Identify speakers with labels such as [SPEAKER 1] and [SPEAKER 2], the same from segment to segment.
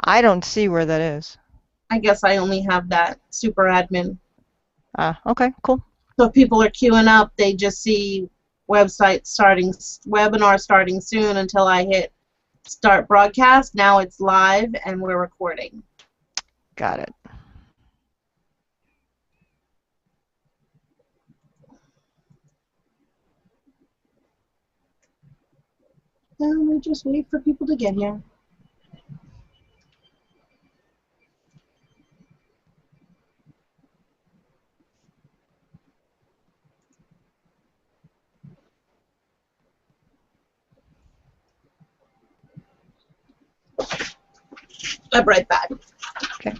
[SPEAKER 1] I don't see where that is.
[SPEAKER 2] I guess I only have that super admin.
[SPEAKER 1] Ah, okay, cool.
[SPEAKER 2] So if people are queuing up, they just see webinar starting soon until I hit start broadcast. Now it's live and we're recording.
[SPEAKER 1] Got it.
[SPEAKER 2] And we just wait for people to get here. I'll be right back.
[SPEAKER 1] Okay.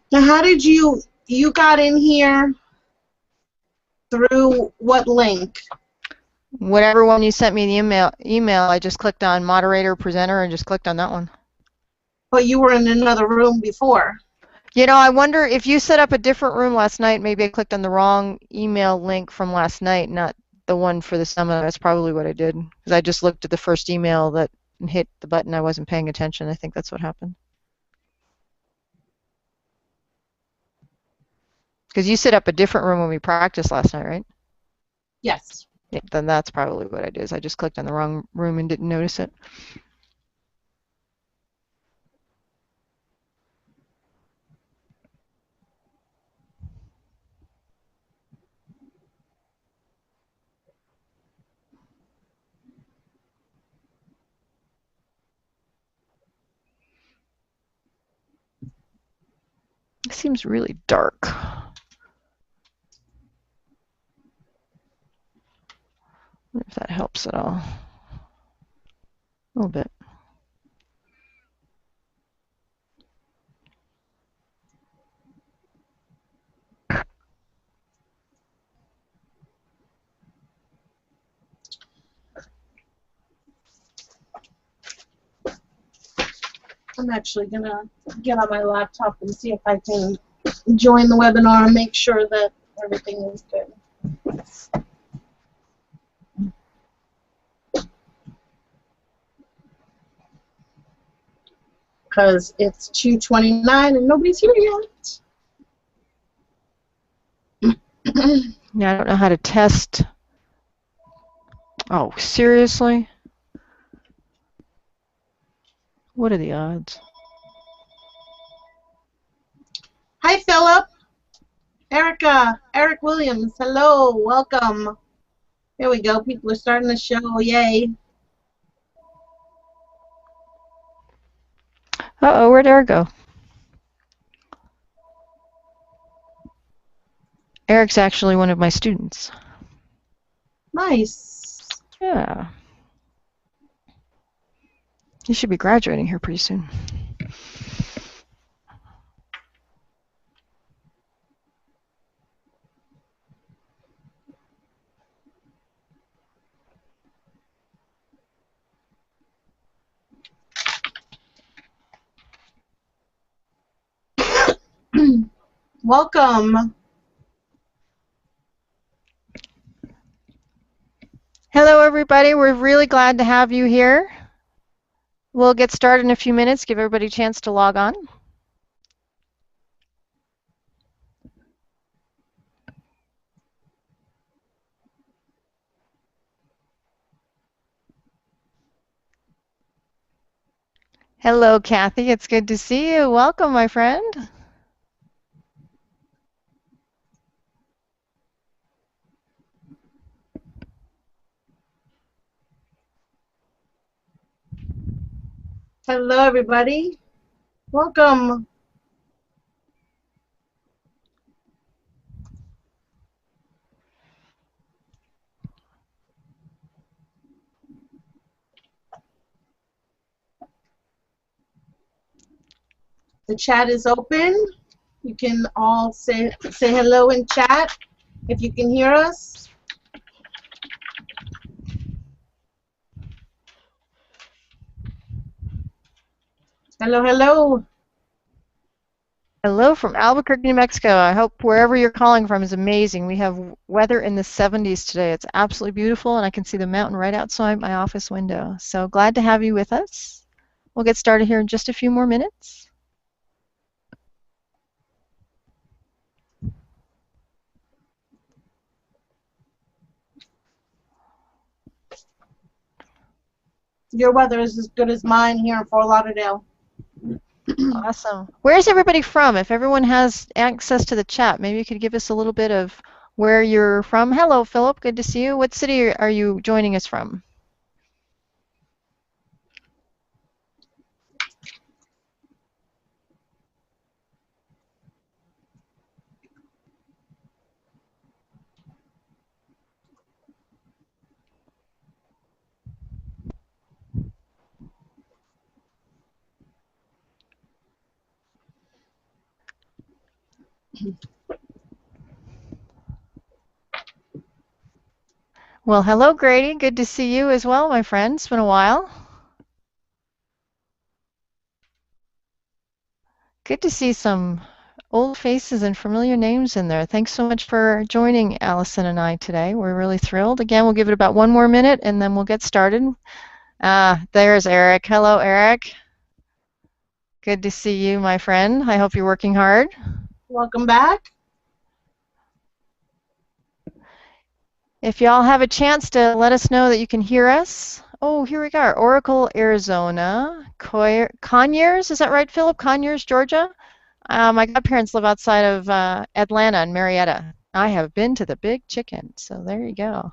[SPEAKER 2] Now, how did you got in here through what link?
[SPEAKER 1] Whatever one you sent me the email, I just clicked on moderator presenter and just clicked on that one.
[SPEAKER 2] But you were in another room before.
[SPEAKER 1] You know, I wonder if you set up a different room last night, maybe I clicked on the wrong email link from last night, not the one for the summit. That's probably what I did. Because I just looked at the first email that and hit the button. I wasn't paying attention. I think that's what happened. Because you set up a different room when we practiced last night, right?
[SPEAKER 2] Yes.
[SPEAKER 1] Yeah, then that's probably what I did. Is I just clicked on the wrong room and didn't notice it. It seems really dark. Wonder if that helps at all. A little bit.
[SPEAKER 2] I'm actually going to get on my laptop and see if I can join the webinar and make sure that everything is good. Because it's 2:29 and nobody's here yet.
[SPEAKER 1] Yeah, I don't know how to test. Oh, seriously? What are the odds?
[SPEAKER 2] Hi, Philip. Erica. Eric Williams. Hello. Welcome. Here we go. People are starting the show. Yay.
[SPEAKER 1] Uh-oh, where'd Eric go? Eric's actually one of my students.
[SPEAKER 2] Nice.
[SPEAKER 1] Yeah. He should be graduating here pretty soon.
[SPEAKER 2] Welcome.
[SPEAKER 1] Hello, everybody. We're really glad to have you here. We'll get started in a few minutes, give everybody a chance to log on. Hello, Kathy. It's good to see you. Welcome, my friend.
[SPEAKER 2] Hello, everybody. Welcome. The chat is open. You can all say hello in chat if you can hear us. Hello, hello.
[SPEAKER 1] Hello from Albuquerque, New Mexico. I hope wherever you're calling from is amazing. We have weather in the 70s today. It's absolutely beautiful, and I can see the mountain right outside my office window. So glad to have you with us. We'll get started here in just a few more minutes.
[SPEAKER 2] Your weather is as good as mine here in Fort Lauderdale.
[SPEAKER 1] Awesome. Where's everybody from? If everyone has access to the chat, maybe you could give us a little bit of where you're from. Hello, Philip. Good to see you. What city are you joining us from? Well, hello, Grady. Good to see you as well, my friend. It's been a while. Good to see some old faces and familiar names in there. Thanks so much for joining Allison and I today. We're really thrilled. Again, we'll give it about one more minute and then we'll get started. There's Eric. Hello, Eric. Good to see you, my friend. I hope you're working hard.
[SPEAKER 2] Welcome back.
[SPEAKER 1] If y'all have a chance to let us know that you can hear us. Oh, here we go. Oracle, Arizona. Conyers, is that right, Philip? Conyers, Georgia? My godparents live outside of Atlanta and Marietta. I have been to the Big Chicken, so there you go.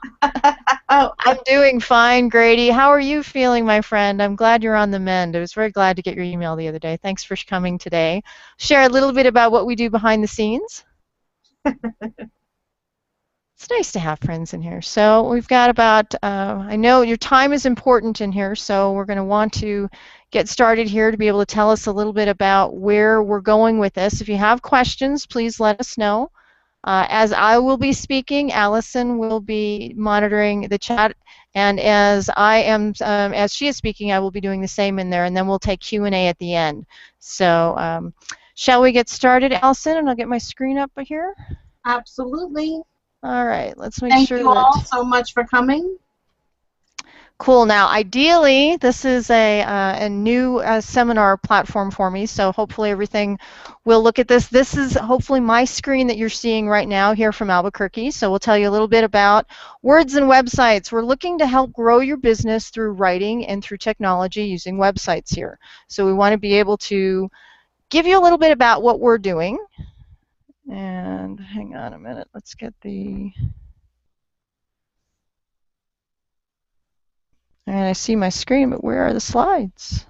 [SPEAKER 2] Oh,
[SPEAKER 1] I'm doing fine, Grady. How are you feeling, my friend? I'm glad you're on the mend. I was very glad to get your email the other day. Thanks for coming today. Share a little bit about what we do behind the scenes. It's nice to have friends in here. So we've got about, I know your time is important in here, so we're going to want to get started here to be able to tell us a little bit about where we're going with this. If you have questions, please let us know. As I will be speaking, Allison will be monitoring the chat, and as she is speaking, I will be doing the same in there, and then we'll take Q&A at the end. So shall we get started, Allison? And I'll get my screen up here.
[SPEAKER 2] absolutely.
[SPEAKER 1] All right, let's make
[SPEAKER 2] Thank
[SPEAKER 1] sure
[SPEAKER 2] you
[SPEAKER 1] that.
[SPEAKER 2] all so much for coming.
[SPEAKER 1] Cool. Now, ideally, this is a new seminar platform for me, so hopefully everything will look at this. This is hopefully my screen that you're seeing right now here from Albuquerque, so we'll tell you a little bit about words and websites. We're looking to help grow your business through writing and through technology using websites here. So we want to be able to give you a little bit about what we're doing. And hang on a minute, let's get the... And I see my screen, but where are the slides?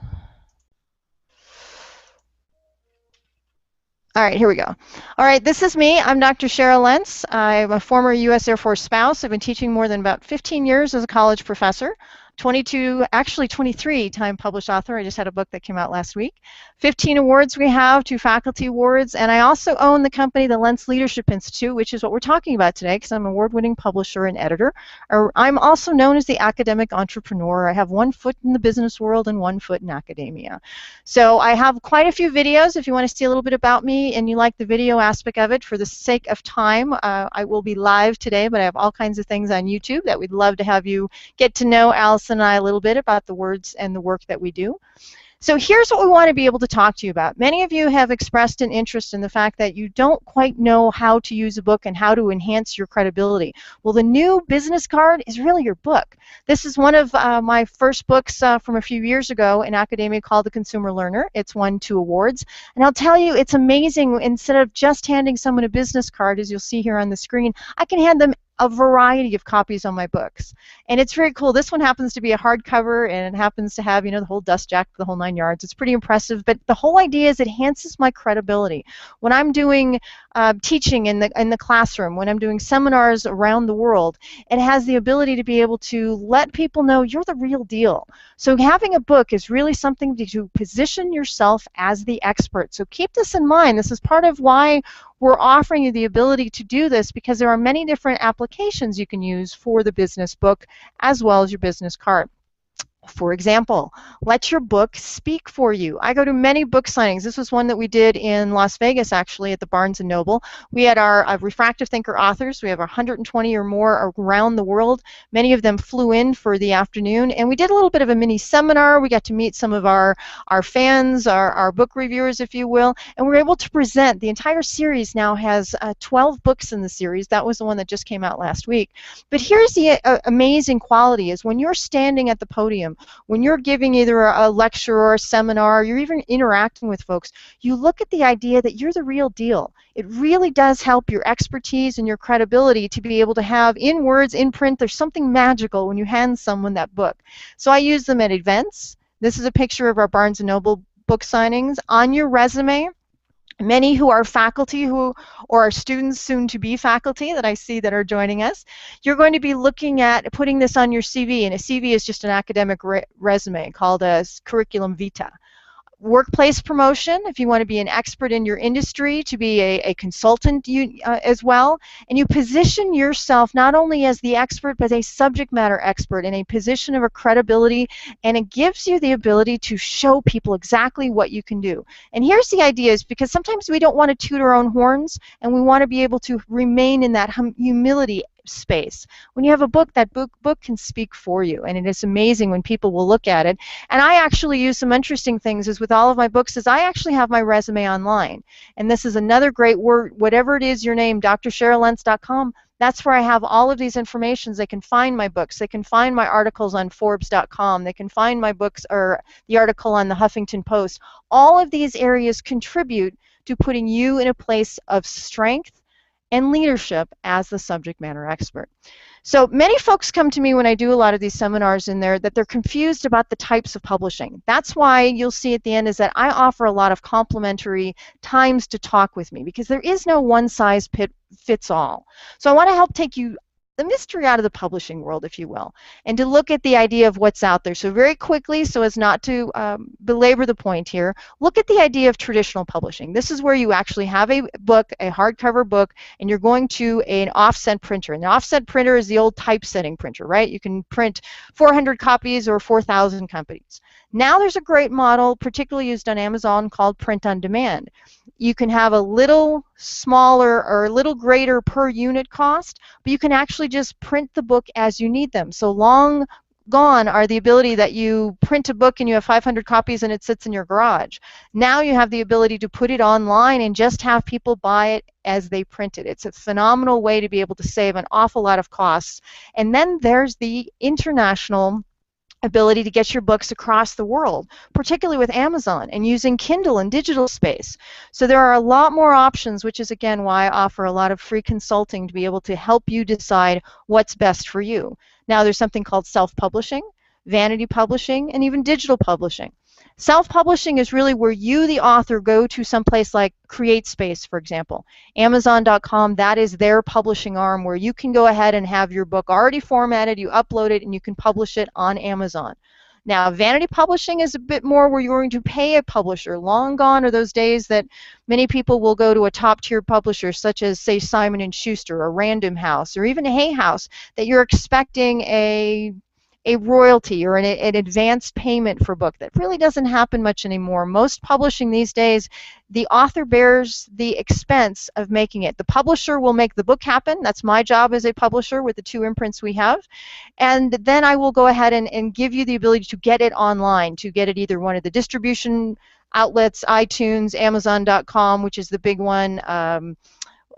[SPEAKER 1] All right, here we go. All right, this is me. I'm Dr. Cheryl Lentz. I'm a former U.S. Air Force spouse. I've been teaching more than about 15 years as a college professor. 23-time published author. I just had a book that came out last week. 15 awards we have, 2 faculty awards, and I also own the company, the Lentz Leadership Institute, which is what we're talking about today because I'm an award-winning publisher and editor. I'm also known as the academic entrepreneur. I have one foot in the business world and one foot in academia. So I have quite a few videos if you want to see a little bit about me and you like the video aspect of it. For the sake of time, I will be live today, but I have all kinds of things on YouTube that we'd love to have you get to know Allison and I a little bit about the words and the work that we do. So here's what we want to be able to talk to you about. Many of you have expressed an interest in the fact that you don't quite know how to use a book and how to enhance your credibility. Well, the new business card is really your book. This is one of my first books from a few years ago in academia called The Consumer Learner. It's won 2 awards. And I'll tell you, it's amazing. Instead of just handing someone a business card, as you'll see here on the screen, I can hand them a variety of copies on my books. And it's very cool. This one happens to be a hardcover, and it happens to have, you know, the whole dust jacket, the whole 9 yards. It's pretty impressive, but the whole idea is it enhances my credibility. When I'm doing teaching in the classroom, when I'm doing seminars around the world, it has the ability to be able to let people know you're the real deal. So having a book is really something to position yourself as the expert. So keep this in mind. This is part of why we're offering you the ability to do this, because there are many different applications you can use for the business book as well as your business card. For example, let your book speak for you. I go to many book signings. This was one that we did in Las Vegas, actually, at the Barnes & Noble. We had our Refractive Thinker authors. We have 120 or more around the world. Many of them flew in for the afternoon, and we did a little bit of a mini seminar. We got to meet some of our fans, our book reviewers, if you will, and we were able to present. The entire series now has 12 books in the series. That was the one that just came out last week. But here's the amazing quality is when you're standing at the podium, when you're giving either a lecture or a seminar, you're even interacting with folks, you look at the idea that you're the real deal. It really does help your expertise and your credibility to be able to have in words, in print, there's something magical when you hand someone that book. So I use them at events. This is a picture of our Barnes & Noble book signings. On your resume, many who are faculty or are students soon to be faculty that I see that are joining us, you're going to be looking at putting this on your CV, and a CV is just an academic resume called a curriculum vitae. Workplace promotion, if you want to be an expert in your industry, to be a consultant as well, and you position yourself not only as the expert but a subject matter expert in a position of a credibility, and it gives you the ability to show people exactly what you can do. And here's the idea, is because sometimes we don't want to toot our own horns, and we want to be able to remain in that humility space. When you have a book, that book can speak for you, and it is amazing when people will look at it. And I actually use some interesting things is with all of my books is I actually have my resume online, and this is another great word, whatever it is your name, drsherylentz.com. That's where I have all of these informations. They can find my books. They can find my articles on Forbes.com. They can find my books or the article on the Huffington Post. All of these areas contribute to putting you in a place of strength and leadership as the subject matter expert. So many folks come to me when I do a lot of these seminars in there that they're confused about the types of publishing. That's why you'll see at the end is that I offer a lot of complimentary times to talk with me, because there is no one size fits all. So I want to help take you the mystery out of the publishing world, if you will, and to look at the idea of what's out there. So very quickly, so as not to belabor the point here, look at the idea of traditional publishing. This is where you actually have a book, a hardcover book, and you're going to an offset printer. And the offset printer is the old typesetting printer, right? You can print 400 copies or 4,000 copies. Now there's a great model, particularly used on Amazon, called print on demand. You can have a little smaller or a little greater per unit cost, but you can actually just print the book as you need them. So long gone are the ability that you print a book and you have 500 copies and it sits in your garage. Now you have the ability to put it online and just have people buy it as they print it. It's a phenomenal way to be able to save an awful lot of costs. And then there's the international ability to get your books across the world, particularly with Amazon and using Kindle and digital space. So there are a lot more options, which is again why I offer a lot of free consulting to be able to help you decide what's best for you. Now there's something called self-publishing, vanity publishing, and even digital publishing. Self-publishing is really where you, the author, go to someplace like CreateSpace, for example. Amazon.com, that is their publishing arm where you can go ahead and have your book already formatted, you upload it, and you can publish it on Amazon. Now, vanity publishing is a bit more where you're going to pay a publisher. Long gone are those days that many people will go to a top-tier publisher, such as, say, Simon & Schuster or Random House or even Hay House, that you're expecting a a royalty or an advanced payment for a book. That really doesn't happen much anymore. Most publishing these days, the author bears the expense of making it. The publisher will make the book happen. That's my job as a publisher with the 2 imprints we have. And then I will go ahead and give you the ability to get it online, to get it either one of the distribution outlets, iTunes, Amazon.com, which is the big one.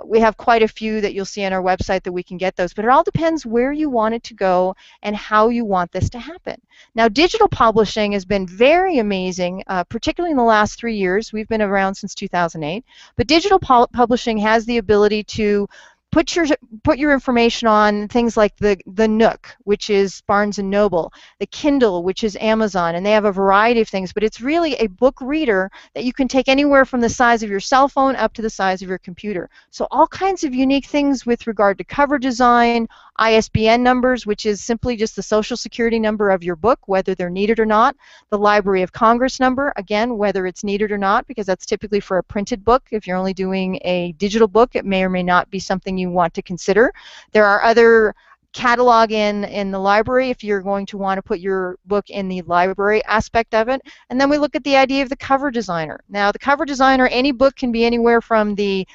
[SPEAKER 1] We have quite a few that you'll see on our website that we can get those, but it all depends where you want it to go and how you want this to happen. Now, digital publishing has been very amazing, particularly in the last 3 years. We've been around since 2008, but digital publishing has the ability to put your information on things like the Nook, which is Barnes & Noble, the Kindle, which is Amazon, and they have a variety of things, but it's really a book reader that you can take anywhere from the size of your cell phone up to the size of your computer. So all kinds of unique things with regard to cover design, ISBN numbers, which is simply just the social security number of your book, whether they're needed or not, the Library of Congress number, again, whether it's needed or not, because that's typically for a printed book. If you're only doing a digital book, it may or may not be something you want to consider. There are other catalog in the library if you're going to want to put your book in the library aspect of it. And then we look at the idea of the cover designer. Now, the cover designer, any book can be anywhere from the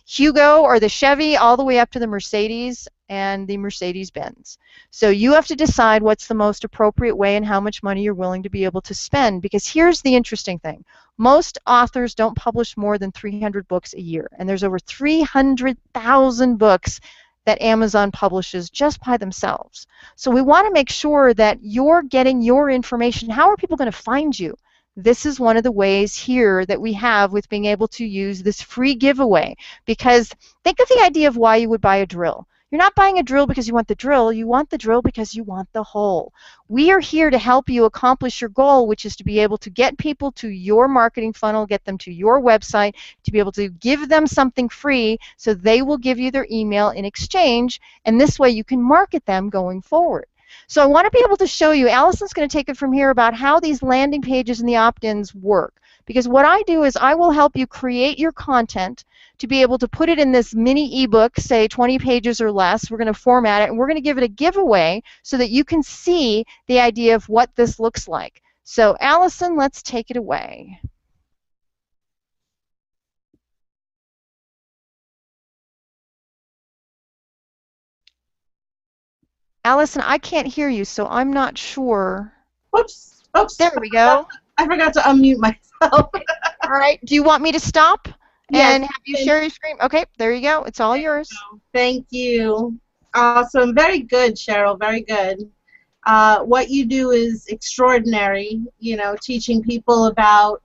[SPEAKER 1] Hugo or the Chevy all the way up to the Mercedes and the Mercedes-Benz. So you have to decide what's the most appropriate way and how much money you're willing to be able to spend, because here's the interesting thing. Most authors don't publish more than 300 books a year, and there's over 300,000 books that Amazon publishes just by themselves. So we want to make sure that you're getting your information. How are people going to find you? This is one of the ways here that we have with being able to use this free giveaway, because think of the idea of why you would buy a drill. You're not buying a drill because you want the drill because you want the hole. We are here to help you accomplish your goal, which is to be able to get people to your marketing funnel, get them to your website, to be able to give them something free so they will give you their email in exchange, and this way you can market them going forward. So I want to be able to show you, Allison's going to take it from here, about how these landing pages and the opt-ins work. Because what I do is I will help you create your content to be able to put it in this mini ebook, say 20 pages or less. We're going to format it, and we're going to give it a giveaway so that you can see the idea of what this looks like. So Allison, let's take it away. Allison, I can't hear you, so I'm not sure.
[SPEAKER 2] Oops.
[SPEAKER 1] There we go.
[SPEAKER 2] I forgot to unmute myself.
[SPEAKER 1] All right. Do you want me to stop
[SPEAKER 2] Yes,
[SPEAKER 1] and have you share your screen? Okay, there you go. It's all yours.
[SPEAKER 2] Thank you. Awesome. Very good, Cheryl. Very good. What you do is extraordinary, you know, teaching people about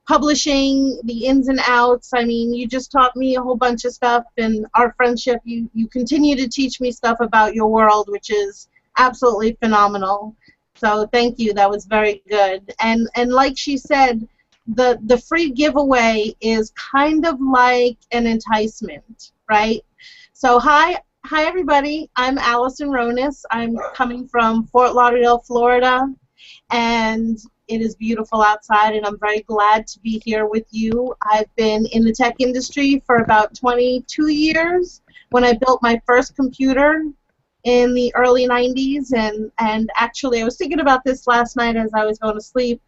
[SPEAKER 2] publishing, the ins and outs. I mean, you just taught me a whole bunch of stuff in our friendship. You continue to teach me stuff about your world, which is absolutely phenomenal. So thank you. That was very good. And like she said, the free giveaway is kind of like an enticement, right? So hi everybody. I'm Allison Ronis. I'm coming from Fort Lauderdale, Florida, and it is beautiful outside, and I'm very glad to be here with you. I've been in the tech industry for about 22 years. When I built my first computer in the early 90s, and actually I was thinking about this last night as I was going to sleep.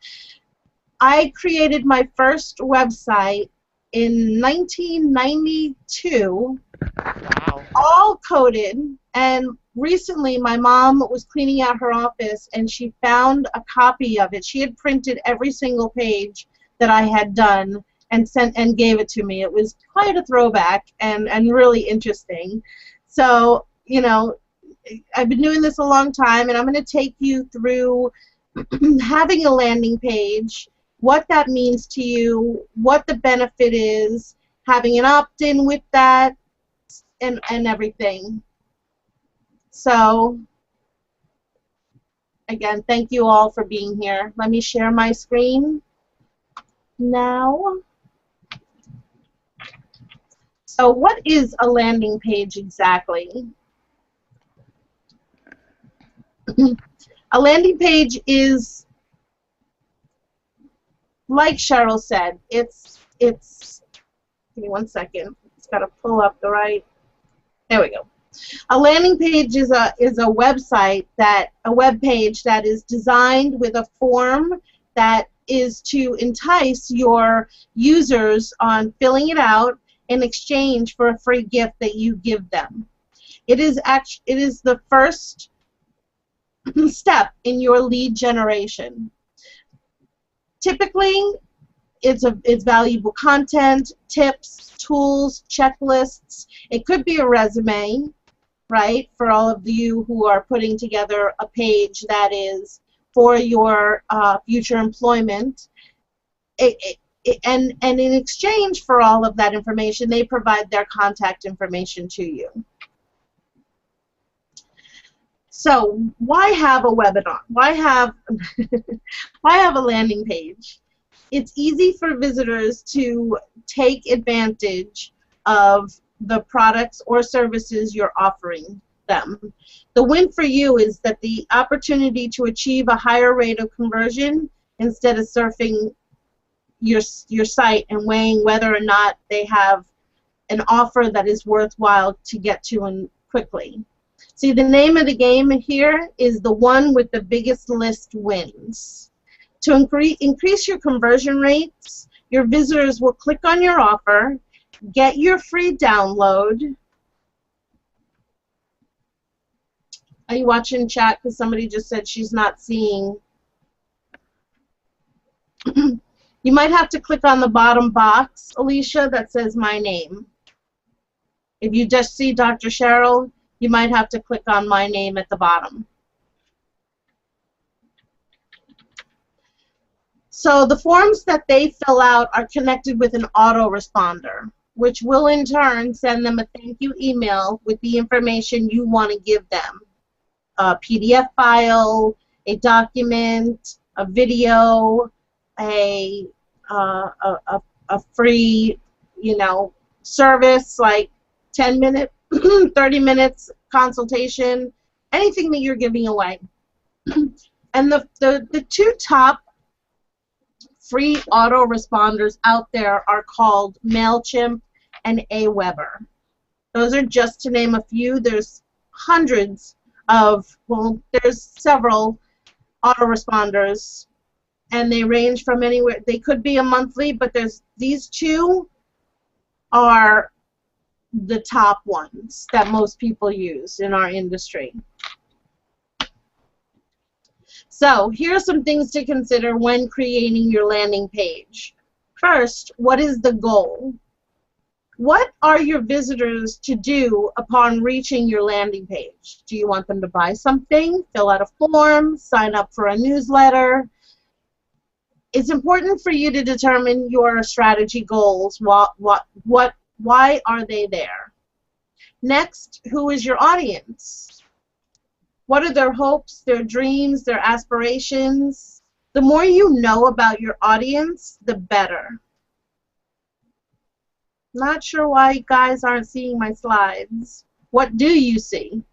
[SPEAKER 2] I created my first website in 1992.
[SPEAKER 1] Wow.
[SPEAKER 2] All coded, and recently my mom was cleaning out her office and she found a copy of it. She had printed every single page that I had done and sent and gave it to me. It was quite a throwback and really interesting. So, you know, I've been doing this a long time, and I'm going to take you through having a landing page, what that means to you, what the benefit is, having an opt-in with that, and everything. So, again, thank you all for being here. Let me share my screen now. So what is a landing page exactly? A landing page is, like Cheryl said, it's give me one second. It's got to pull up the right. There we go. A landing page is a website a web page that is designed with a form that is to entice your users on filling it out in exchange for a free gift that you give them. It is the first step in your lead generation. Typically, it's valuable content, tips, tools, checklists. It could be a resume, right, for all of you who are putting together a page that is for your future employment. And in exchange for all of that information, they provide their contact information to you. So why have a webinar? Why have why have a landing page? It's easy for visitors to take advantage of the products or services you're offering them. The win for you is that the opportunity to achieve a higher rate of conversion instead of surfing your site and weighing whether or not they have an offer that is worthwhile to get to and quickly. See, the name of the game here is the one with the biggest list wins. To increase your conversion rates, your visitors will click on your offer, get your free download. Are you watching chat? Because somebody just said she's not seeing. You might have to click on the bottom box, Alicia, that says my name. If you just see Dr. Cheryl, you might have to click on my name at the bottom. So the forms that they fill out are connected with an autoresponder, which will in turn send them a thank you email with the information you want to give them. A PDF file, a document, a video, a free, service like 10 minutes, 30 minutes consultation, anything that you're giving away. And the two top free autoresponders out there are called MailChimp and Aweber. Those are just to name a few. There's hundreds of, well, there's several autoresponders, and they range from anywhere. They could be a monthly, but these two are the top ones that most people use in our industry. So here are some things to consider when creating your landing page. First, what is the goal? What are your visitors to do upon reaching your landing page? Do you want them to buy something, fill out a form, sign up for a newsletter? It's important for you to determine your strategy goals. Why are they there? Next, who is your audience? What are their hopes, their dreams, their aspirations? The more you know about your audience, the better. Not sure why you guys aren't seeing my slides. What do you see?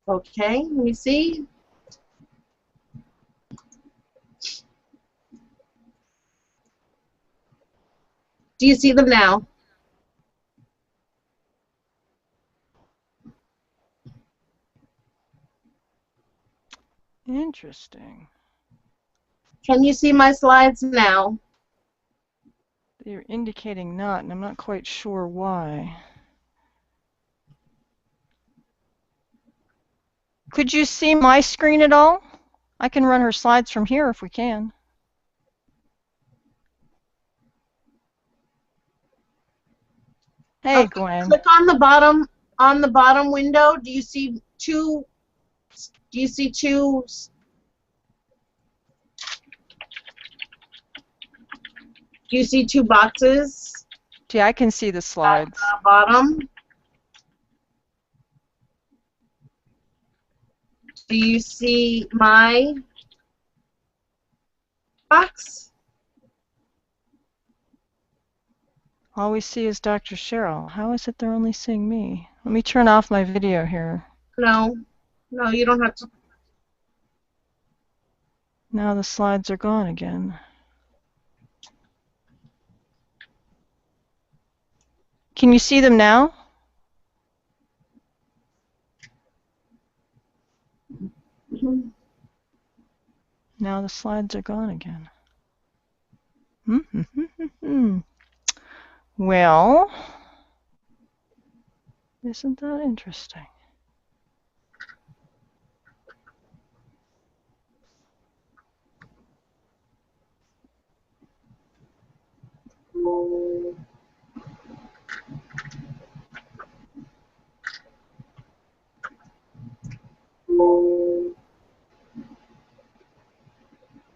[SPEAKER 2] Okay, let me see. Do you see them now?
[SPEAKER 1] Interesting.
[SPEAKER 2] Can you see my slides now?
[SPEAKER 1] They're indicating not, and I'm not quite sure why. Could you see my screen at all? I can run her slides from here if we can. Hey, Gwen.
[SPEAKER 2] Click on the bottom window. Do you see two? Do you see two? Do you see two boxes?
[SPEAKER 1] Yeah, I can see the slides.
[SPEAKER 2] At the bottom. Do you see my box?
[SPEAKER 1] All we see is Dr. Cheryl. How is it they're only seeing me? Let me turn off my video here.
[SPEAKER 2] No, you don't have to.
[SPEAKER 1] Now the slides are gone again. Can you see them now? Now the slides are gone again. Well, isn't that interesting?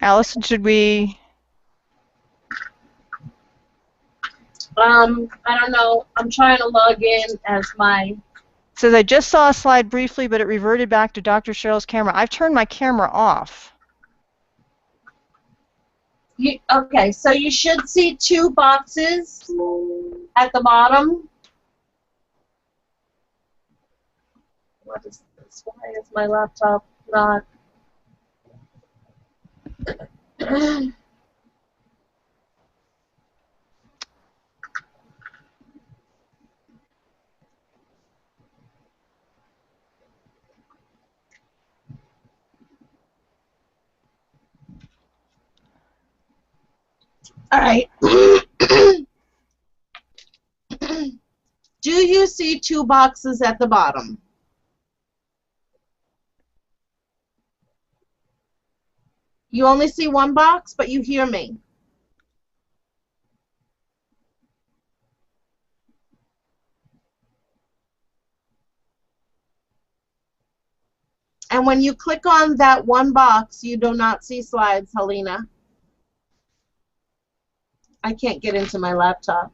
[SPEAKER 1] Allison, should we?
[SPEAKER 2] I don't know. I'm trying to log in as my.
[SPEAKER 1] It says I just saw a slide briefly, but it reverted back to Dr. Cheryl's camera. I've turned my camera off.
[SPEAKER 2] Okay, so you should see 2 boxes at the bottom. What is this? Why is my laptop not? All right. Do you see 2 boxes at the bottom? You only see 1 box, but you hear me. And when you click on that 1 box, you do not see slides, Helena. I can't get into my laptop.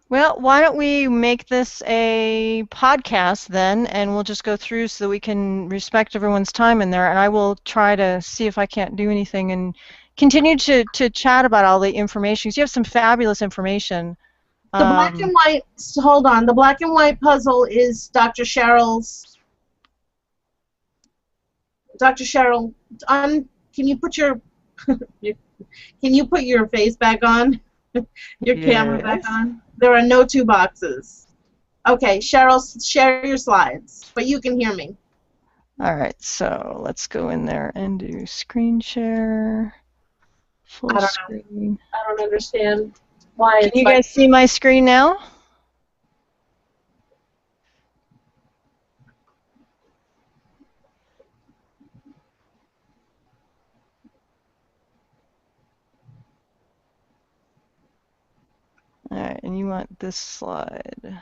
[SPEAKER 1] Well, why don't we make this a podcast then, and we'll just go through so that we can respect everyone's time in there, and I will try to see if I can't do anything and continue to chat about all the information, because you have some fabulous information.
[SPEAKER 2] The black and white, hold on, the black and white puzzle is Dr. Cheryl's. Dr. Cheryl, can you put your face back on? Your camera back on? There are no 2 boxes. Okay, Cheryl, share your slides, but you can hear me.
[SPEAKER 1] All right, so let's go in there and do screen share, full screen.
[SPEAKER 2] I don't understand why.
[SPEAKER 1] Can you guys see my screen now? All right, and you want this slide.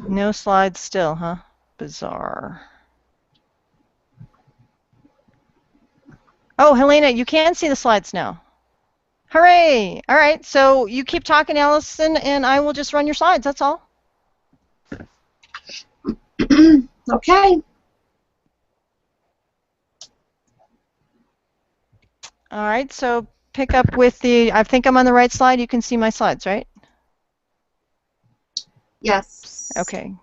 [SPEAKER 1] No slides still, huh? Bizarre. Oh, Helena, you can see the slides now. Hooray! All right, so you keep talking, Allison, and I will just run your slides, that's all.
[SPEAKER 2] Okay.
[SPEAKER 1] All right, so pick up with the, I think I'm on the right slide. You can see my slides, right?
[SPEAKER 2] Yes.
[SPEAKER 1] Okay.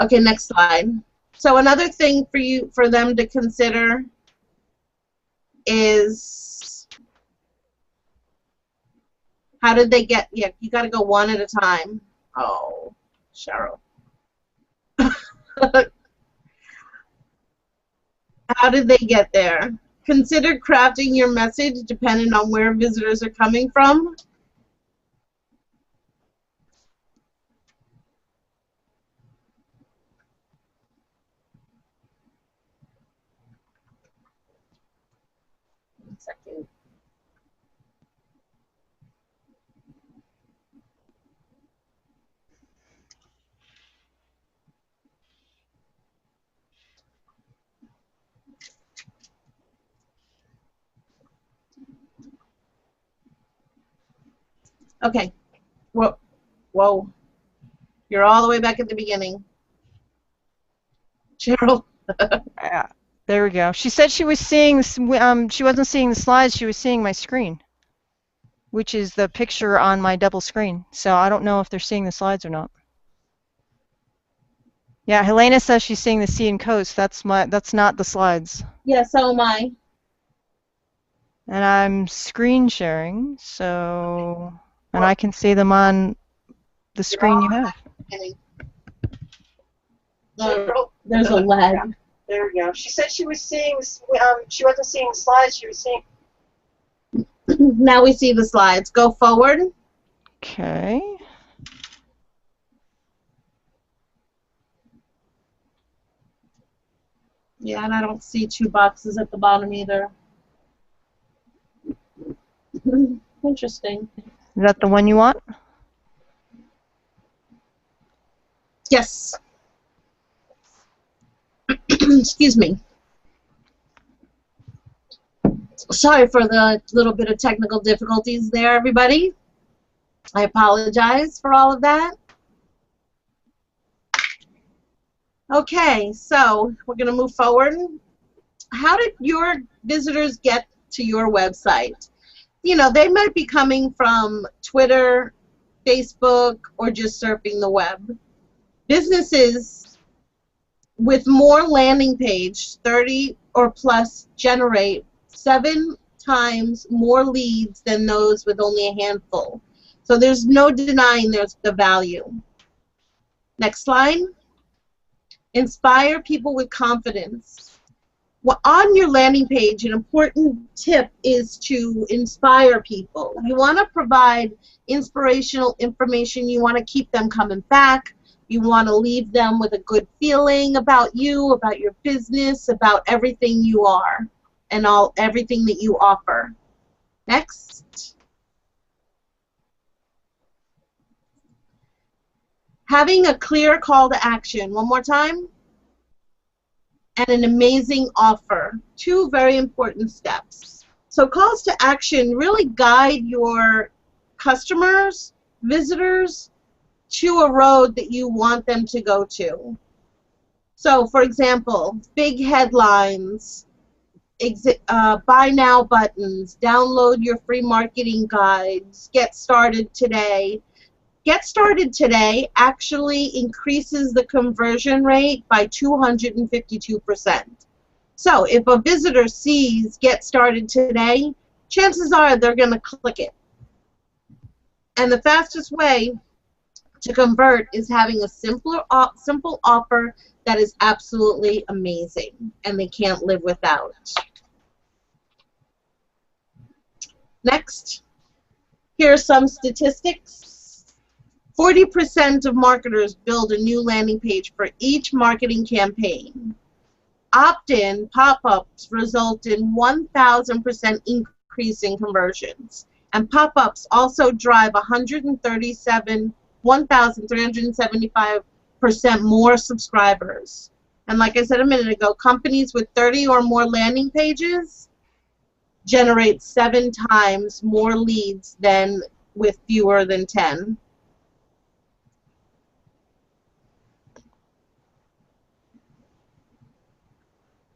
[SPEAKER 2] Okay, next slide. So another thing for them to consider is how did they get, yeah, you got to go one at a time. Oh, Cheryl. How did they get there? Consider crafting your message depending on where visitors are coming from. One second. Okay. Whoa. Whoa. You're all the way back at the beginning. Cheryl.
[SPEAKER 1] Yeah, there we go. She said she was seeing, she wasn't seeing the slides, she was seeing my screen. which is the picture on my double screen. So I don't know if they're seeing the slides or not. Yeah, Helena says she's seeing the sea and coast. That's not the slides.
[SPEAKER 2] Yeah, so am I.
[SPEAKER 1] And I'm screen sharing, so, and I can see them on the screen you have.
[SPEAKER 2] There's a lag.
[SPEAKER 3] There we go. She said she was seeing, she wasn't seeing slides, she was seeing.
[SPEAKER 2] Now we see the slides. Go forward.
[SPEAKER 1] Okay.
[SPEAKER 2] Yeah, and I don't see two boxes at the bottom either. Interesting.
[SPEAKER 1] Is that the one you want?
[SPEAKER 2] Yes. Excuse me. Sorry for the little bit of technical difficulties there, everybody. I apologize for all of that. Okay, so we're going to move forward. How did your visitors get to your website? You know, they might be coming from Twitter, Facebook, or just surfing the web. Businesses with more landing page, 30 or plus, generate 7 times more leads than those with only a handful. So there's no denying there's the value. Next slide. Inspire people with confidence. Well, on your landing page, an important tip is to inspire people. You want to provide inspirational information. You want to keep them coming back. You want to leave them with a good feeling about you, about your business, about everything you are, and everything that you offer. Next. Having a clear call to action. One more time. And an amazing offer. 2 very important steps. So calls to action really guide your customers, visitors, to a road that you want them to go to. So, for example, big headlines, buy now buttons, download your free marketing guides, get started today. Get started today actually increases the conversion rate by 252%. So if a visitor sees get started today, chances are they're going to click it. And the fastest way to convert is having a simple offer that is absolutely amazing and they can't live without. Next, here are some statistics. 40% of marketers build a new landing page for each marketing campaign. Opt-in pop-ups result in 1,000% increase in conversions. And pop-ups also drive 1,375% more subscribers. And like I said a minute ago, companies with 30 or more landing pages generate 7 times more leads than with fewer than 10.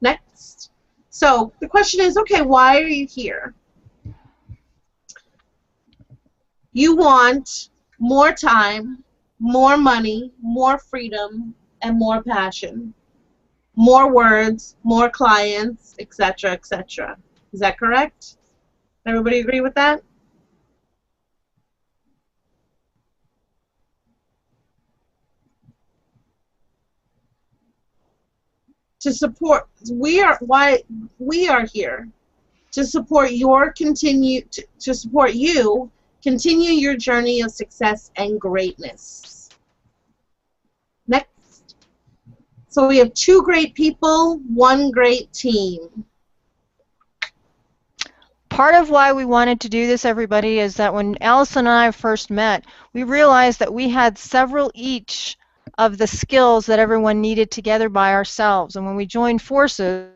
[SPEAKER 2] Next. So the question is, okay, why are you here? You want more time, more money, more freedom, and more passion. More words, more clients, etc., etc. Is that correct? Everybody agree with that? To support, why we are here to support your to support you continue your journey of success and greatness. Next. So we have 2 great people, 1 great team.
[SPEAKER 1] Part of why we wanted to do this, everybody, is that when Allison and I first met, we realized that we had several each of the skills that everyone needed together by ourselves. And when we joined forces,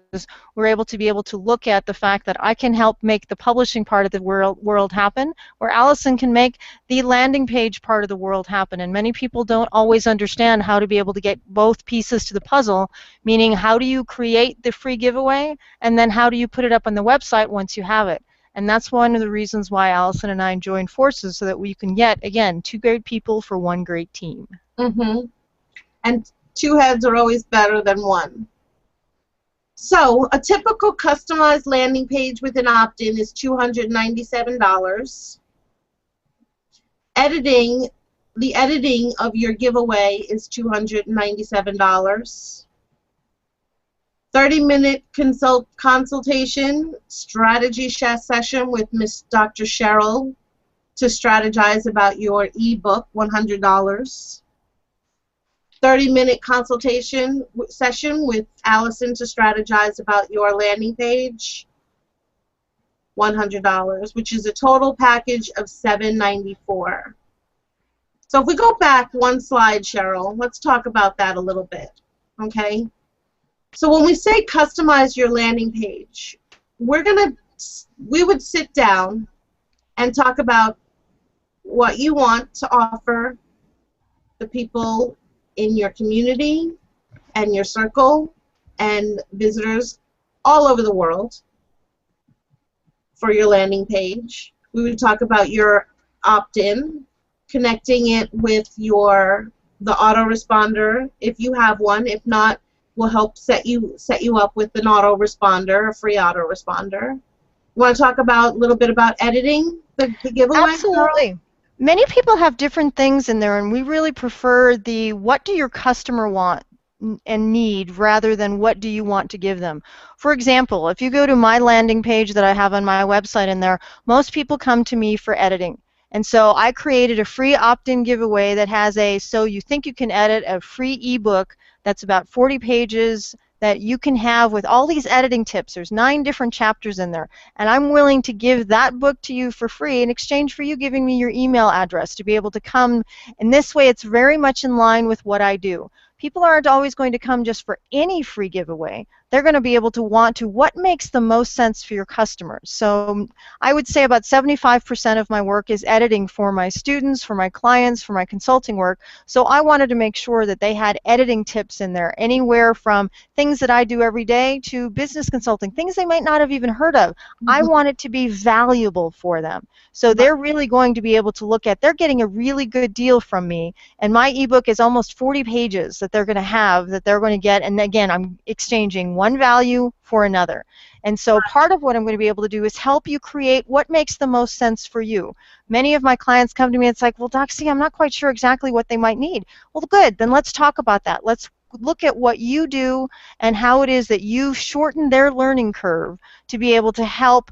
[SPEAKER 1] we're able to look at the fact that I can help make the publishing part of the world happen, where Allison can make the landing page part of the world happen. And many people don't always understand how to be able to get both pieces to the puzzle, meaning how do you create the free giveaway, and then how do you put it up on the website once you have it. And that's one of the reasons why Allison and I joined forces, so that we can get, again, 2 great people for 1 great team.
[SPEAKER 2] Mm-hmm. And 2 heads are always better than 1. So a typical customized landing page with an opt-in is $297. The editing of your giveaway is $297. 30-minute consultation, strategy session with Miss Dr. Cheryl to strategize about your ebook, $100. 30-minute consultation session with Allison to strategize about your landing page, $100, which is a total package of $794. So if we go back 1 slide, Cheryl, let's talk about that a little bit, okay? So when we say customize your landing page, we would sit down and talk about what you want to offer the people in your community and your circle and visitors all over the world for your landing page. We would talk about your opt-in, connecting it with the autoresponder if you have one. If not, we'll help set you up with an autoresponder, a free autoresponder. You want to talk about a little bit about editing the giveaway?
[SPEAKER 1] Absolutely. Many people have different things in there, and we really prefer the what do your customer want and need rather than what do you want to give them. For example, if you go to my landing page that I have on my website in there, most people come to me for editing. And so I created a free opt-in giveaway that has so you think you can edit a free ebook that's about 40 pages that you can have with all these editing tips. There's 9 different chapters in there. And I'm willing to give that book to you for free in exchange for you giving me your email address to be able to come. And this way it's very much in line with what I do. People aren't always going to come just for any free giveaway. They're going to be able to want to what makes the most sense for your customers. So I would say about 75% of my work is editing for my students, for my clients, for my consulting work. So I wanted to make sure that they had editing tips in there, anywhere from things that I do every day to business consulting, things they might not have even heard of. I want it to be valuable for them. So they're really going to be able to look at, they're getting a really good deal from me, and my ebook is almost 40 pages that they're going to have, that they're going to get, and again, I'm exchanging one value for another. And so part of what I'm going to be able to do is help you create what makes the most sense for you. Many of my clients come to me and it's like, well, Doxy, I'm not quite sure exactly what they might need. Well, good, then let's talk about that. Let's look at what you do and how it is that you shorten their learning curve to be able to help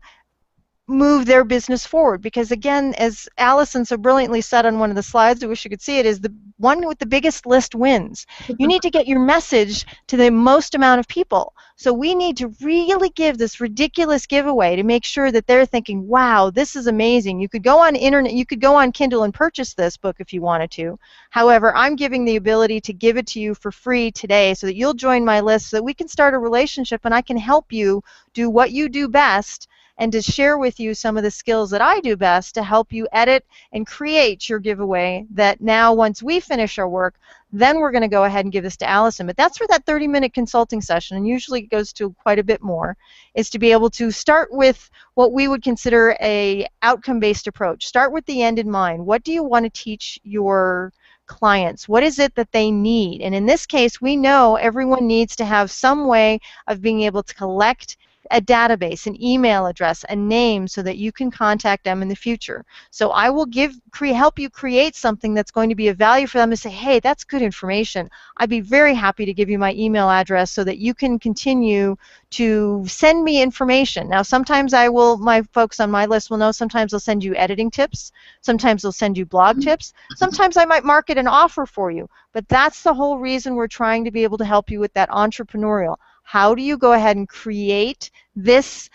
[SPEAKER 1] move their business forward. Because again, as Allison so brilliantly said on one of the slides, I wish you could see it, is the one with the biggest list wins. You need to get your message to the most amount of people. So we need to really give this ridiculous giveaway to make sure that they're thinking, wow, this is amazing. You could go on internet, you could go on Kindle and purchase this book if you wanted to. However, I'm giving the ability to give it to you for free today so that you'll join my list so that we can start a relationship and I can help you do what you do best, and to share with you some of the skills that I do best to help you edit and create your giveaway that now, once we finish our work, then we're going to go ahead and give this to Allison. But that's for that 30-minute consulting session, and usually it goes to quite a bit more, is to be able to start with what we would consider a outcome-based approach. Start with the end in mind. What do you want to teach your clients? What is it that they need? And in this case, we know everyone needs to have some way of being able to collect a database, an email address, a name, so that you can contact them in the future. So I will help you create something that's going to be of value for them to say, hey, that's good information. I'd be very happy to give you my email address so that you can continue to send me information. Now, sometimes my folks on my list will know, sometimes they'll send you editing tips, sometimes they'll send you blog tips, sometimes I might market an offer for you. But that's the whole reason we're trying to be able to help you with that entrepreneurial. How do you go ahead and create this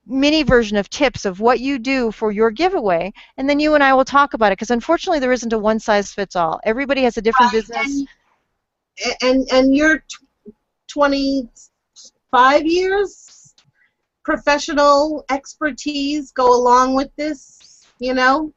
[SPEAKER 1] mini version of tips of what you do for your giveaway, and then you and I will talk about it, because unfortunately there isn't a one-size-fits-all. Everybody has a different business.
[SPEAKER 2] And your 25 years professional expertise go along with this, you know?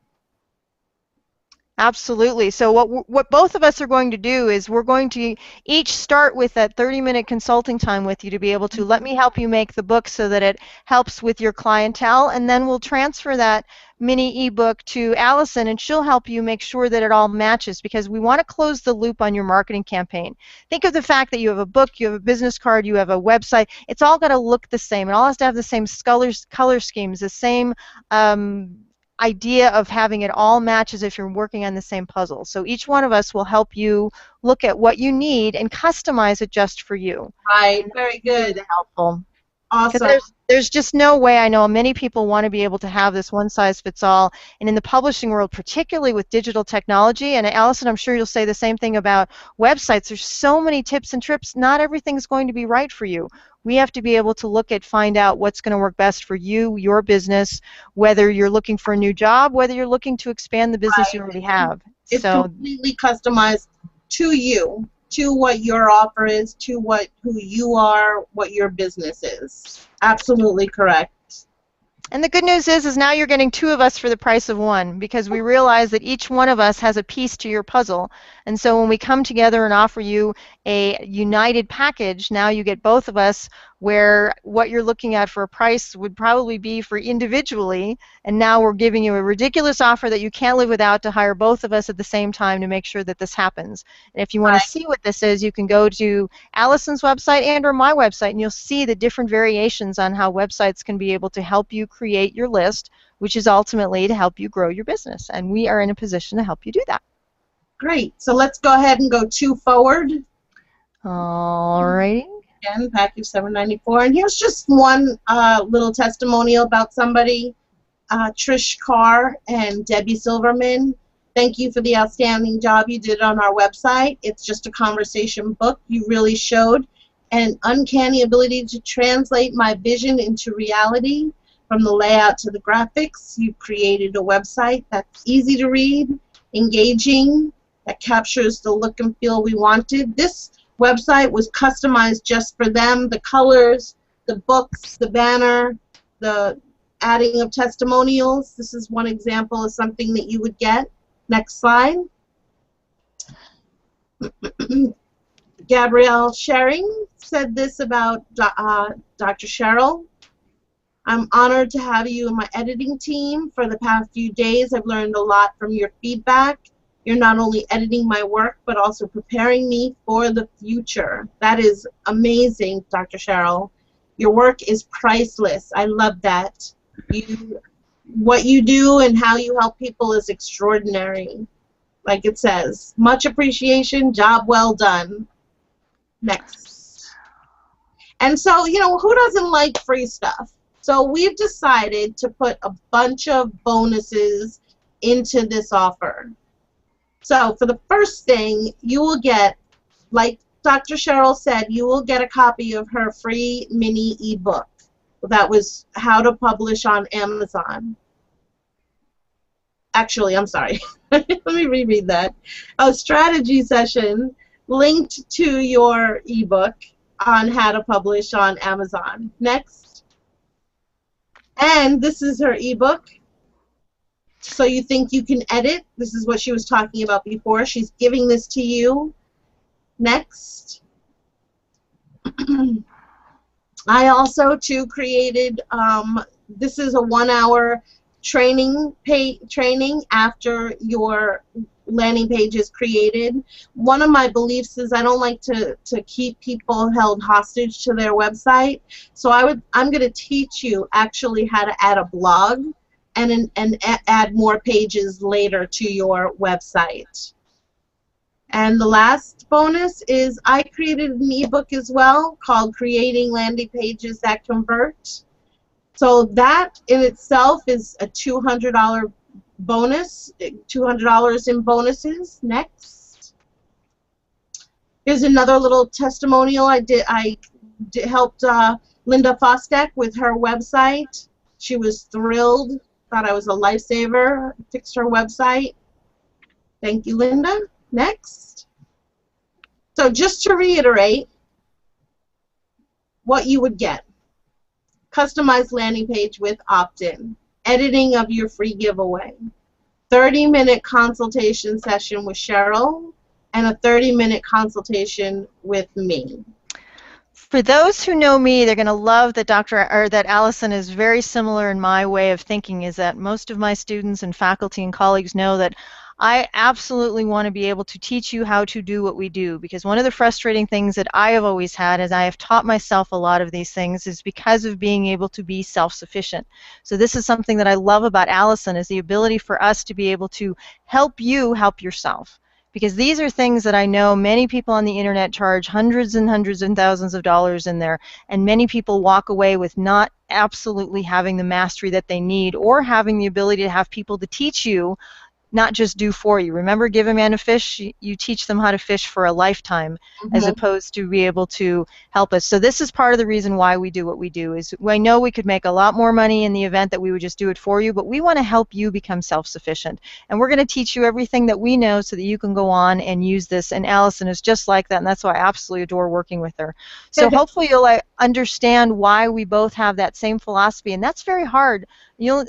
[SPEAKER 1] Absolutely. So what both of us are going to do is we're going to each start with that 30-minute consulting time with you to be able to let me help you make the book so that it helps with your clientele, and then we'll transfer that mini ebook to Allison, and she'll help you make sure that it all matches, because we want to close the loop on your marketing campaign. Think of the fact that you have a book, you have a business card, you have a website. It's all got to look the same. It all has to have the same color schemes, the same idea of having it all match as if you're working on the same puzzle. So each one of us will help you look at what you need and customize it just for you.
[SPEAKER 2] Right, very good.
[SPEAKER 1] Really helpful.
[SPEAKER 2] Awesome.
[SPEAKER 1] There's just no way. I know many people want to be able to have this one-size-fits-all, and in the publishing world, particularly with digital technology, and Allison, I'm sure you'll say the same thing about websites, there's so many tips and tricks, not everything's going to be right for you. We have to be able to find out what's going to work best for you, your business, whether you're looking for a new job, whether you're looking to expand the business you already have.
[SPEAKER 2] It's completely customized to you, to what your offer is, to who you are, what your business is. Absolutely correct.
[SPEAKER 1] And the good news is now you're getting two of us for the price of one, because we realize that each one of us has a piece to your puzzle. And so when we come together and offer you a united package, now you get both of us, where what you're looking at for a price would probably be for individually, and now we're giving you a ridiculous offer that you can't live without to hire both of us at the same time to make sure that this happens. And if you want to see what this is, you can go to Allison's website and or my website, and you'll see the different variations on how websites can be able to help you create your list, which is ultimately to help you grow your business. And we are in a position to help you do that.
[SPEAKER 2] Great. So let's go ahead and go 2 forward.
[SPEAKER 1] All righty.
[SPEAKER 2] Again, package $794. And here's just one little testimonial about somebody, Trish Carr and Debbie Silverman. Thank you for the outstanding job you did on our website. It's just a conversation book. You really showed an uncanny ability to translate my vision into reality. From the layout to the graphics, you created a website that's easy to read, engaging, that captures the look and feel we wanted. This website was customized just for them. The colors, the books, the banner, the adding of testimonials. This is one example of something that you would get. Next slide. Gabrielle Schering said this about Dr. Cheryl. I'm honored to have you in my editing team. For the past few days, I've learned a lot from your feedback. You're not only editing my work, but also preparing me for the future. That is amazing, Dr. Cheryl. Your work is priceless. I love that. What you do and how you help people is extraordinary. Like it says, much appreciation, job well done. Next. And so, who doesn't like free stuff? So we've decided to put a bunch of bonuses into this offer. So for the first thing, you will get, like Dr. Cheryl said, you will get a copy of her free mini ebook. That was How to Publish on Amazon. Actually, I'm sorry. Let me reread that. A strategy session linked to your ebook on how to publish on Amazon. Next. And this is her ebook. So you think you can edit. This is what she was talking about before. She's giving this to you. Next. I also, too, created, this is a 1-hour training after your landing page is created. One of my beliefs is I don't like to keep people held hostage to their website. So I'm going to teach you actually how to add a blog and add more pages later to your website. And the last bonus is I created an ebook as well called Creating Landing Pages That Convert. So that in itself is a $200 bonus, $200 in bonuses. Next. Here's another little testimonial. I helped Linda Fostek with her website. She was thrilled, thought I was a lifesaver, fixed her website. Thank you, Linda. Next. So just to reiterate what you would get. Customized landing page with opt-in. Editing of your free giveaway. 30-minute consultation session with Cheryl and a 30-minute consultation with me.
[SPEAKER 1] For those who know me, they're going to love that that Allison is very similar in my way of thinking, is that most of my students and faculty and colleagues know that I absolutely want to be able to teach you how to do what we do, because one of the frustrating things that I have always had as I have taught myself a lot of these things is because of being able to be self-sufficient. So this is something that I love about Allison, is the ability for us to be able to help you help yourself. Because these are things that I know many people on the internet charge hundreds and hundreds and thousands of dollars in there, and many people walk away with not absolutely having the mastery that they need, or having the ability to have people to teach you, not just do for you. Remember, give a man a fish, you teach them how to fish for a lifetime, as opposed to be able to help us. So this is part of the reason why we do what we do, is I know we could make a lot more money in the event that we would just do it for you, but we want to help you become self-sufficient. And we're going to teach you everything that we know so that you can go on and use this. And Allison is just like that, and that's why I absolutely adore working with her. So hopefully you'll understand why we both have that same philosophy, and that's very hard.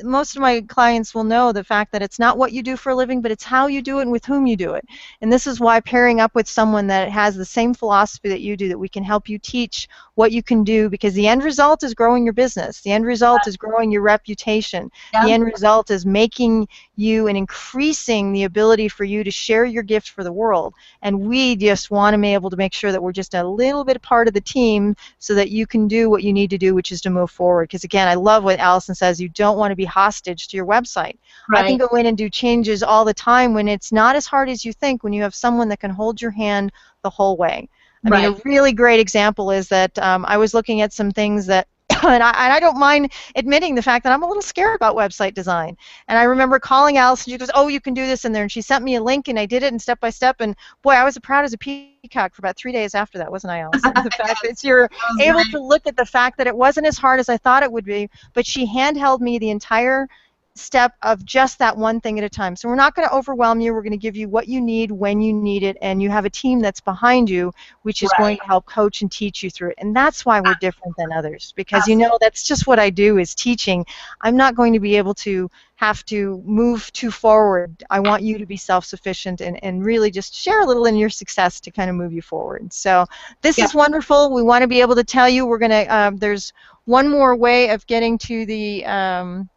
[SPEAKER 1] Most of my clients will know the fact that it's not what you do for a living, but it's how you do it and with whom you do it. And this is why pairing up with someone that has the same philosophy that you do, that we can help you teach what you can do, because the end result is growing your business. The end result is growing your reputation.
[SPEAKER 2] Yeah.
[SPEAKER 1] The end result is making you and increasing the ability for you to share your gift for the world. And we just want to be able to make sure that we're just a little bit part of the team so that you can do what you need to do, which is to move forward. Because again, I love what Allison says, you don't want to be hostage to your website.
[SPEAKER 2] Right.
[SPEAKER 1] I can go in and do changes all the time when it's not as hard as you think, when you have someone that can hold your hand the whole way. I mean, a really great example is that I was looking at some things that, and I don't mind admitting the fact that I'm a little scared about website design. And I remember calling Allison, she goes, oh, you can do this in there. And she sent me a link, and I did it, and step by step. And boy, I was as proud as a peacock for about 3 days after that, wasn't I, Allison? The fact that you're able to look at the fact that it wasn't as hard as I thought it would be, but she handheld me the entire step of just that one thing at a time. So we're not going to overwhelm you. We're going to give you what you need when you need it, and you have a team that's behind you, which is going to help coach and teach you through it. And that's why we're different than others, because you know that's just what I do, is teaching. I'm not going to be able to have to move too forward. I want you to be self-sufficient and really just share a little in your success to kind of move you forward. So this is wonderful. We want to be able to tell you, we're going to, there's one more way of getting to the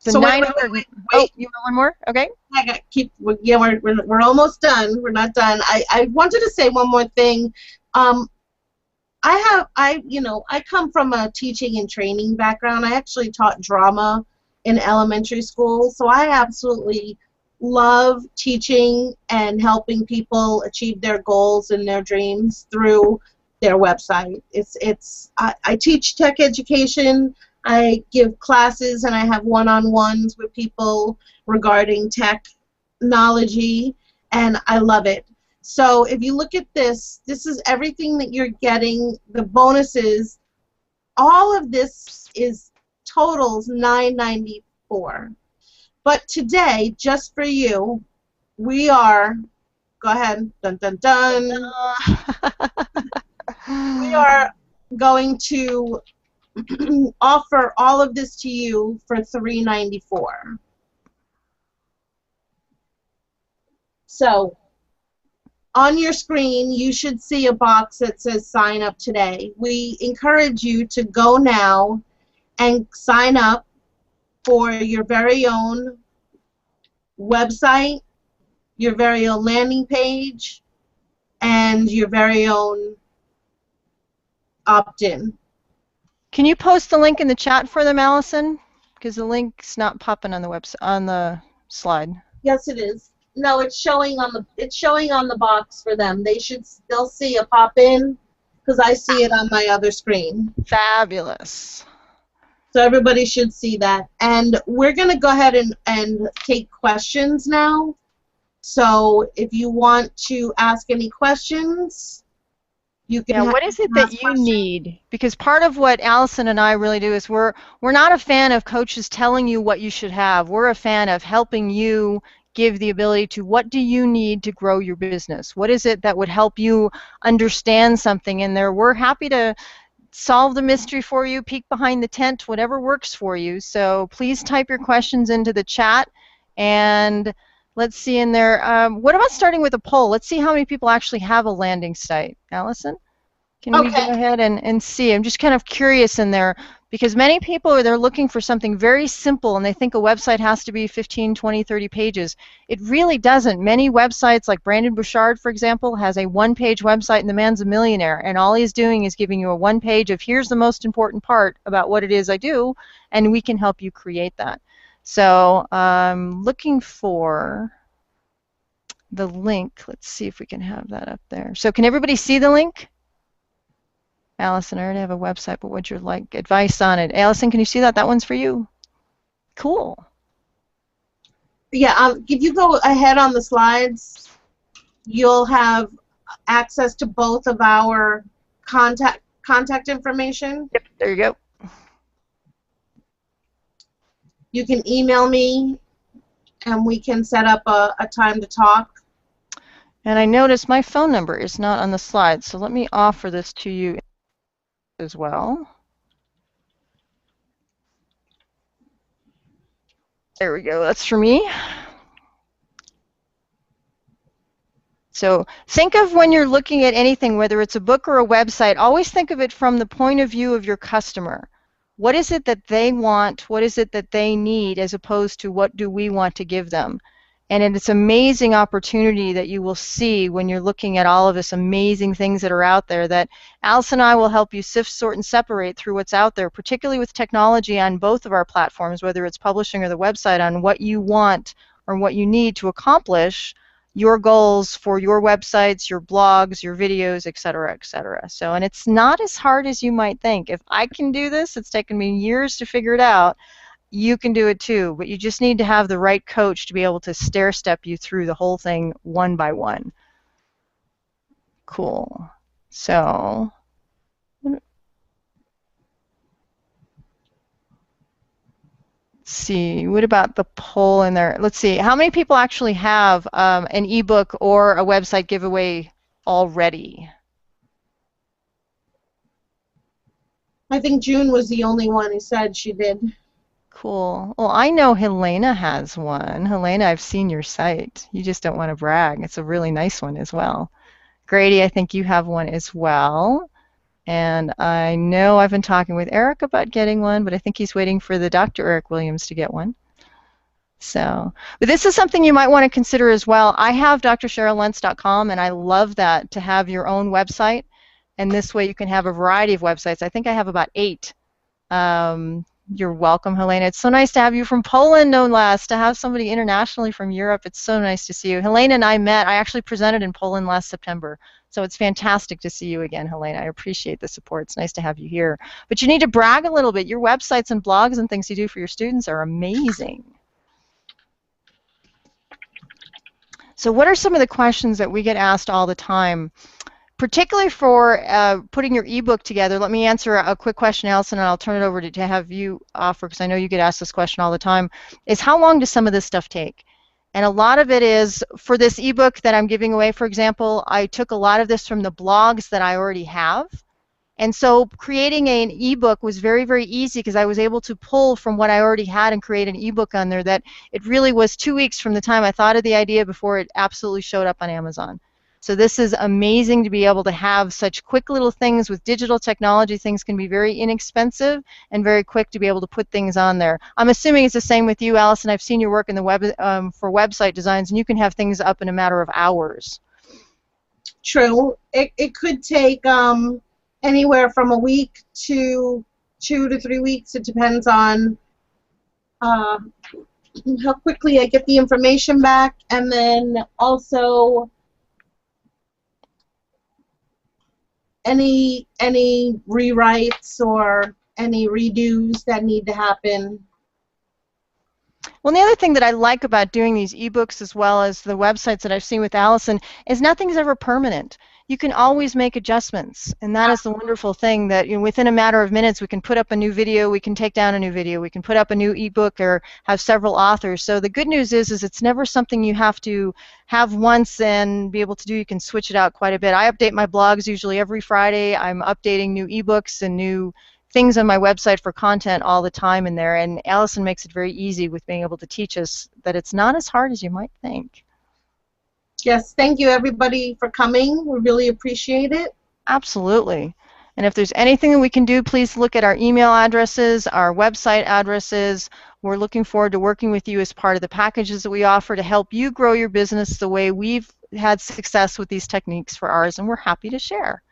[SPEAKER 2] so
[SPEAKER 1] 900.
[SPEAKER 2] Wait.
[SPEAKER 1] Oh, you want one more? Okay.
[SPEAKER 2] We're almost done. We're not done. I wanted to say one more thing. I come from a teaching and training background. I actually taught drama in elementary school, so I absolutely love teaching and helping people achieve their goals and their dreams through their website. I teach tech education. I give classes, and I have one-on-ones with people regarding technology, and I love it. So if you look at this, this is everything that you're getting, the bonuses. All of this is totals $9.94. But today, just for you, we are, go ahead, dun dun dun. We are going to offer all of this to you for $3.94. So on your screen, you should see a box that says sign up today. We encourage you to go now and sign up for your very own website, your very own landing page, and your very own opt-in.
[SPEAKER 1] Can you post the link in the chat for them, Allison? Because the link's not popping on the website, on the slide.
[SPEAKER 2] Yes, it is. No, it's showing on the box for them. They'll see a pop in, because I see it on my other screen.
[SPEAKER 1] Fabulous.
[SPEAKER 2] So everybody should see that. And we're going to go ahead and take questions now. So if you want to ask any questions, you can.
[SPEAKER 1] Yeah, what is it that you need? Because part of what Allison and I really do is we're not a fan of coaches telling you what you should have. We're a fan of helping you give the ability to, what do you need to grow your business? What is it that would help you understand something in there? We're happy to solve the mystery for you, peek behind the tent, whatever works for you. So please type your questions into the chat. And let's see in there, what about starting with a poll? Let's see how many people actually have a landing site. Allison, can we go ahead and see? I'm just kind of curious in there because many people, they're looking for something very simple and they think a website has to be 15, 20, 30 pages. It really doesn't. Many websites, like Brandon Bouchard, for example, has a one-page website and the man's a millionaire, and all he's doing is giving you a one page of here's the most important part about what it is I do, and we can help you create that. So I'm looking for the link. Let's see if we can have that up there. So can everybody see the link? Allison, I already have a website, but would you like advice on it? Allison, can you see that? That one's for you. Cool.
[SPEAKER 2] Yeah, if you go ahead on the slides, you'll have access to both of our contact information.
[SPEAKER 1] Yep, there you go.
[SPEAKER 2] You can email me, and we can set up a time to talk.
[SPEAKER 1] And I noticed my phone number is not on the slide, so let me offer this to you as well. There we go, that's for me. So think of when you're looking at anything, whether it's a book or a website, always think of it from the point of view of your customer. What is it that they want? What is it that they need, as opposed to what do we want to give them? And it's an amazing opportunity that you will see when you're looking at all of this amazing things that are out there, that Alice and I will help you sift, sort, and separate through what's out there, particularly with technology on both of our platforms, whether it's publishing or the website, on what you want or what you need to accomplish your goals for your websites, your blogs, your videos, et cetera, et cetera. So, and it's not as hard as you might think. If I can do this, it's taken me years to figure it out. You can do it too, but you just need to have the right coach to be able to stair-step you through the whole thing one by one. Cool. So, let's see, what about the poll in there? Let's see, how many people actually have an ebook or a website giveaway already?
[SPEAKER 2] I think June was the only one who said she did.
[SPEAKER 1] Cool. Well, I know Helena has one. Helena, I've seen your site. You just don't want to brag. It's a really nice one as well. Grady, I think you have one as well. And I know I've been talking with Eric about getting one, but I think he's waiting for the Dr. Eric Williams to get one. So, but this is something you might want to consider as well. I have drcherylentz.com, and I love that, to have your own website. And this way you can have a variety of websites. I think I have about 8. You're welcome, Helena. It's so nice to have you from Poland, no less, to have somebody internationally from Europe. It's so nice to see you. Helena and I met. I actually presented in Poland last September. So it's fantastic to see you again, Helena. I appreciate the support. It's nice to have you here. But you need to brag a little bit. Your websites and blogs and things you do for your students are amazing. So what are some of the questions that we get asked all the time? Particularly for putting your ebook together, let me answer a quick question, Allison, and I'll turn it over to have you offer, because I know you get asked this question all the time, is how long does some of this stuff take? And a lot of it is, for this ebook that I'm giving away, for example, I took a lot of this from the blogs that I already have. And so creating an ebook was very, very easy, because I was able to pull from what I already had and create an ebook on there that it really was 2 weeks from the time I thought of the idea before it absolutely showed up on Amazon. So this is amazing to be able to have such quick little things with digital technology. Things can be very inexpensive and very quick to be able to put things on there. I'm assuming it's the same with you, Allison. I've seen your work in the web for website designs, and you can have things up in a matter of hours.
[SPEAKER 2] True. It could take anywhere from a week to 2 to 3 weeks. It depends on how quickly I get the information back, and then also any rewrites or any redos that need to happen.
[SPEAKER 1] Well, the other thing that I like about doing these ebooks as well as the websites that I've seen with Allison is nothing's ever permanent. You can always make adjustments, and that is the wonderful thing, that within a matter of minutes we can put up a new video, we can take down a new video, we can put up a new ebook or have several authors. So the good news is it's never something you have to have once and be able to do. You can switch it out quite a bit. I update my blogs usually every Friday. I'm updating new ebooks and new things on my website for content all the time in there, and Allison makes it very easy with being able to teach us that it's not as hard as you might think.
[SPEAKER 2] Yes, thank you everybody for coming. We really appreciate it.
[SPEAKER 1] Absolutely. And if there's anything that we can do, please look at our email addresses, our website addresses. We're looking forward to working with you as part of the packages that we offer to help you grow your business the way we've had success with these techniques for ours, and we're happy to share.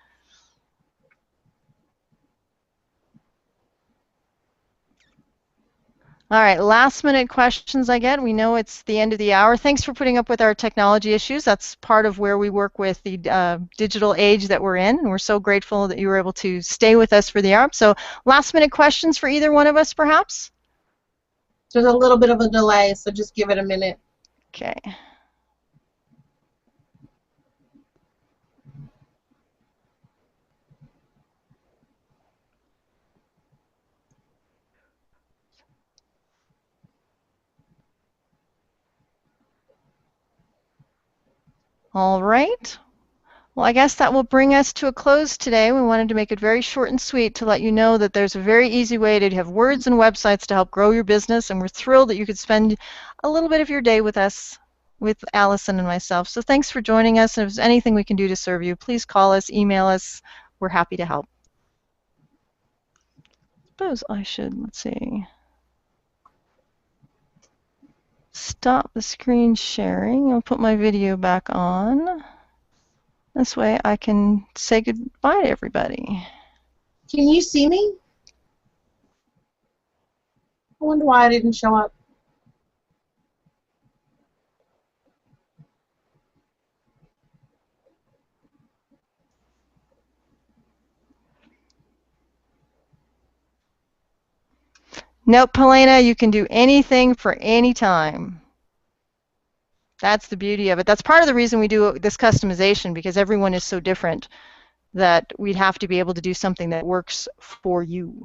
[SPEAKER 1] All right, last minute questions I get. We know it's the end of the hour. Thanks for putting up with our technology issues. That's part of where we work with the digital age that we're in, and we're so grateful that you were able to stay with us for the hour. So last minute questions for either one of us, perhaps?
[SPEAKER 2] There's a little bit of a delay, so just give it a minute.
[SPEAKER 1] Okay. All right. Well, I guess that will bring us to a close today. We wanted to make it very short and sweet to let you know that there's a very easy way to have words and websites to help grow your business, and we're thrilled that you could spend a little bit of your day with us, with Allison and myself. So thanks for joining us, and if there's anything we can do to serve you, please call us, email us. We're happy to help. Suppose I should, let's see, stop the screen sharing. I'll put my video back on. This way I can say goodbye to everybody.
[SPEAKER 2] Can you see me? I wonder why I didn't show up.
[SPEAKER 1] Nope, Helena, you can do anything for any time. That's the beauty of it. That's part of the reason we do this customization, because everyone is so different that we'd have to be able to do something that works for you.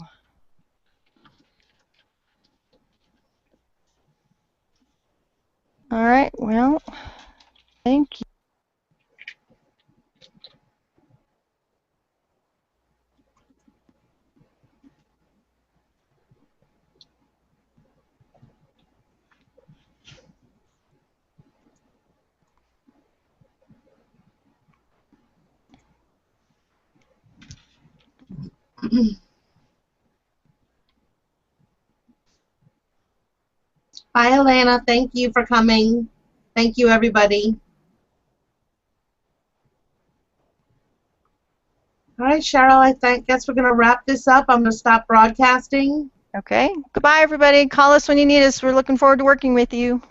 [SPEAKER 1] All right, well, thank you.
[SPEAKER 2] Bye, Alana. Thank you for coming. Thank you, everybody. All right, Cheryl, I guess we're going to wrap this up. I'm going to stop broadcasting.
[SPEAKER 1] Okay, goodbye, everybody. Call us when you need us. We're looking forward to working with you.